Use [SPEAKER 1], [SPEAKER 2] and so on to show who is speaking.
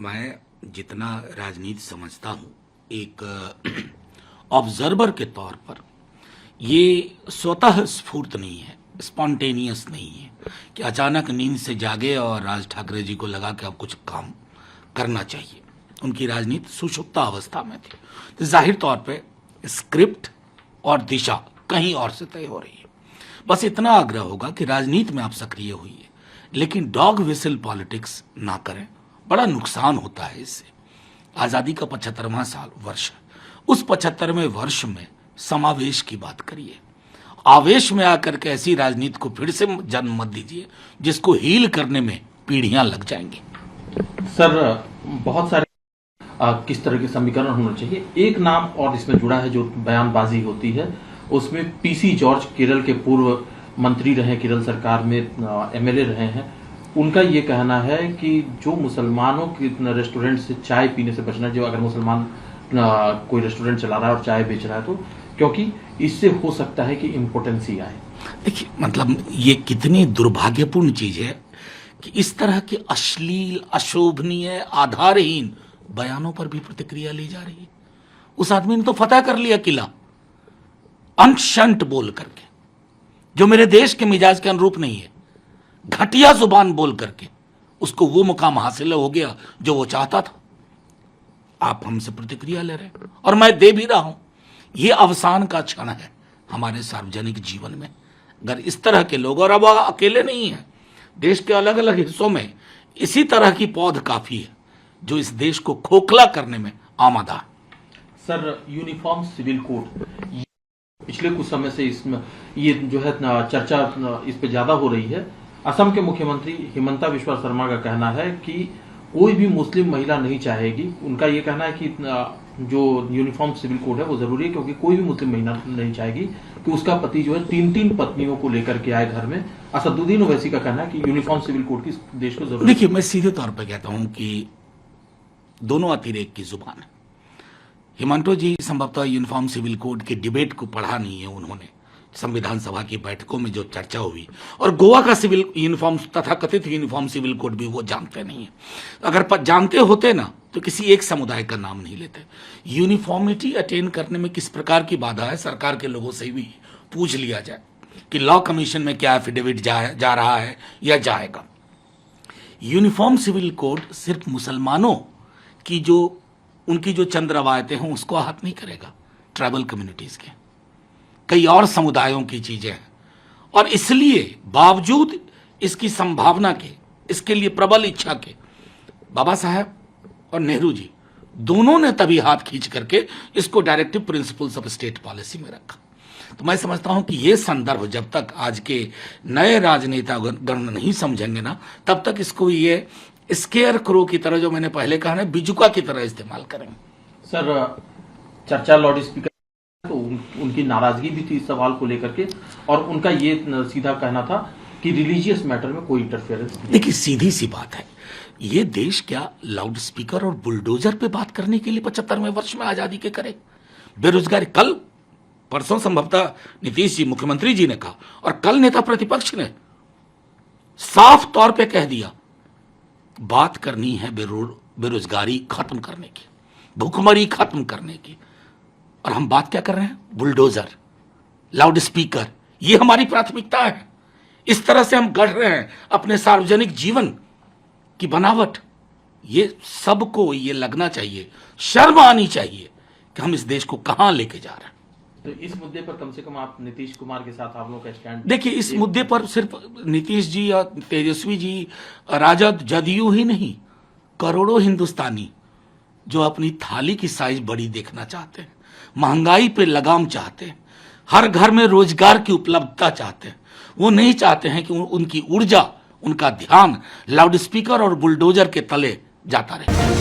[SPEAKER 1] मैं जितना राजनीति समझता हूँ एक ऑब्जर्वर के तौर पर, ये स्वतः स्फूर्त नहीं है, स्पॉन्टेनियस नहीं है कि अचानक नींद से जागे और राज ठाकरे जी को लगा कि अब कुछ काम करना चाहिए। उनकी राजनीति सुषुप्त अवस्था में थी, तो जाहिर तौर पे स्क्रिप्ट और दिशा कहीं और से तय हो रही है। बस इतना आग्रह होगा कि राजनीति में आप सक्रिय होइए, लेकिन डॉग विसिल पॉलिटिक्स ना करें, बड़ा नुकसान होता है इससे। आज़ादी का 75वां साल वर्ष है, उस 75वें वर्ष में समावेश की बात करिए। आवेश में आकर के ऐसी राजनीति को फिर से जन्म मत दीजिए जिसको हील करने में पीढ़ियां लग जाएंगी।
[SPEAKER 2] सर, बहुत सारे किस तरह के समीकरण होना चाहिए। एक नाम और इसमें जुड़ा है जो बयानबाजी होती है, उसमें पीसी जॉर्ज, केरल के पूर्व मंत्री रहे, केरल सरकार में एमएलए रहे हैं। उनका ये कहना है कि जो मुसलमानों के रेस्टोरेंट से चाय पीने से बचना, जो अगर मुसलमान कोई रेस्टोरेंट चला रहा है और चाय बेच रहा है तो क्योंकि इससे हो सकता है कि इम्पोर्टेंसी आए।
[SPEAKER 1] देखिए, मतलब ये कितनी दुर्भाग्यपूर्ण चीज है कि इस तरह के अश्लील, अशोभनीय, आधारहीन बयानों पर भी प्रतिक्रिया ली जा रही है। उस आदमी ने तो फतह कर लिया किला अंट शंट बोल करके, जो मेरे देश के मिजाज के अनुरूप नहीं है। घटिया जुबान बोल करके उसको वो मुकाम हासिल हो गया जो वो चाहता था। आप हमसे प्रतिक्रिया ले रहे हैं और मैं दे भी रहा हूं। ये अवसान का क्षण है हमारे सार्वजनिक जीवन में। अगर इस तरह के लोग, और अब अकेले नहीं है, देश के अलग अलग हिस्सों में इसी तरह की पौध काफी है जो इस देश को खोखला करने में आमादा है।
[SPEAKER 2] सर, यूनिफॉर्म सिविल कोड, पिछले कुछ समय से इसमें ये जो है चर्चा इस पे ज्यादा हो रही है। असम के मुख्यमंत्री हिमंता बिस्वा शर्मा का कहना है कि कोई भी मुस्लिम महिला नहीं चाहेगी। उनका ये कहना है कि जो यूनिफॉर्म सिविल कोड है वो जरूरी है, क्योंकि कोई भी मुस्लिम महिला नहीं चाहेगी कि उसका पति जो है 3-3 पत्नियों को लेकर के आए घर में। असदुद्दीन ओवैसी का कहना है कि यूनिफॉर्म सिविल कोड की देश को जरूरत।
[SPEAKER 1] देखिए, मैं सीधे तौर पर कहता हूं कि दोनों अतिरेक की जुबान है। हिमंतो जी संभवतः यूनिफॉर्म सिविल कोड के डिबेट को पढ़ा नहीं है उन्होंने, संविधान सभा की बैठकों में जो चर्चा हुई, और गोवा का सिविल यूनिफॉर्म तथा कथित यूनिफॉर्म सिविल कोड भी वो जानते नहीं है। अगर जानते होते ना तो किसी एक समुदाय का नाम नहीं लेते। यूनिफॉर्मिटी अटेन करने में किस प्रकार की बाधा है, सरकार के लोगों से भी पूछ लिया जाए कि लॉ कमीशन में क्या एफिडेविट जा रहा है या जाएगा। यूनिफॉर्म सिविल कोड सिर्फ मुसलमानों की जो उनकी जो चंद रवायतें हैं उसको आहत नहीं करेगा, ट्राइबल कम्युनिटीज के कई और समुदायों की चीजें हैं। और इसलिए बावजूद इसकी संभावना के, इसके लिए प्रबल इच्छा के, बाबा साहब और नेहरू जी दोनों ने तभी हाथ खींच करके इसको directive principles of state policy में रखा। तो मैं समझता हूं कि यह संदर्भ जब तक आज के नए राजनेता गण नहीं समझेंगे ना, तब तक इसको ये स्केयर क्रो की तरह, जो मैंने पहले कहा ना, बिजुका की तरह इस्तेमाल करेंगे।
[SPEAKER 2] सर, चर्चा लाउड स्पीकर तो उनकी नाराजगी भी थी इस सवाल को लेकर के, और उनका ये सीधा कहना था कि रिलीजियस मैटर में कोई इंटरफेरेंस।
[SPEAKER 1] देखिए, सीधी सी बात है, ये देश क्या लाउड स्पीकर और बुलडोजर पे बात करने के लिए 75वें वर्ष में आजादी के करे? बेरोजगारी, कल परसों संभवतः नीतीश जी मुख्यमंत्री जी ने कहा, और कल नेता प्रतिपक्ष ने साफ तौर पे कह दिया, बात करनी है बेरोजगारी खत्म करने की, भूखमरी खत्म करने की। और हम बात क्या कर रहे हैं? बुलडोजर, लाउड स्पीकर, ये हमारी प्राथमिकता है। इस तरह से हम गढ़ रहे हैं अपने सार्वजनिक जीवन की बनावट। ये सबको ये लगना चाहिए, शर्म आनी चाहिए कि हम इस देश को कहां लेके जा रहे हैं।
[SPEAKER 2] तो इस मुद्दे पर कम से कम आप नीतीश कुमार के साथ आप लोगों का स्टैंड।
[SPEAKER 1] देखिए, इस मुद्दे पर सिर्फ नीतीश जी और तेजस्वी जी, राजद, जदयू ही नहीं, करोड़ों हिंदुस्तानी जो अपनी थाली की साइज बड़ी देखना चाहते हैं, महंगाई पे लगाम चाहते हैं, हर घर में रोजगार की उपलब्धता चाहते हैं, वो नहीं चाहते हैं कि उनकी ऊर्जा, उनका ध्यान लाउड स्पीकर और बुलडोजर के तले जाता रहे।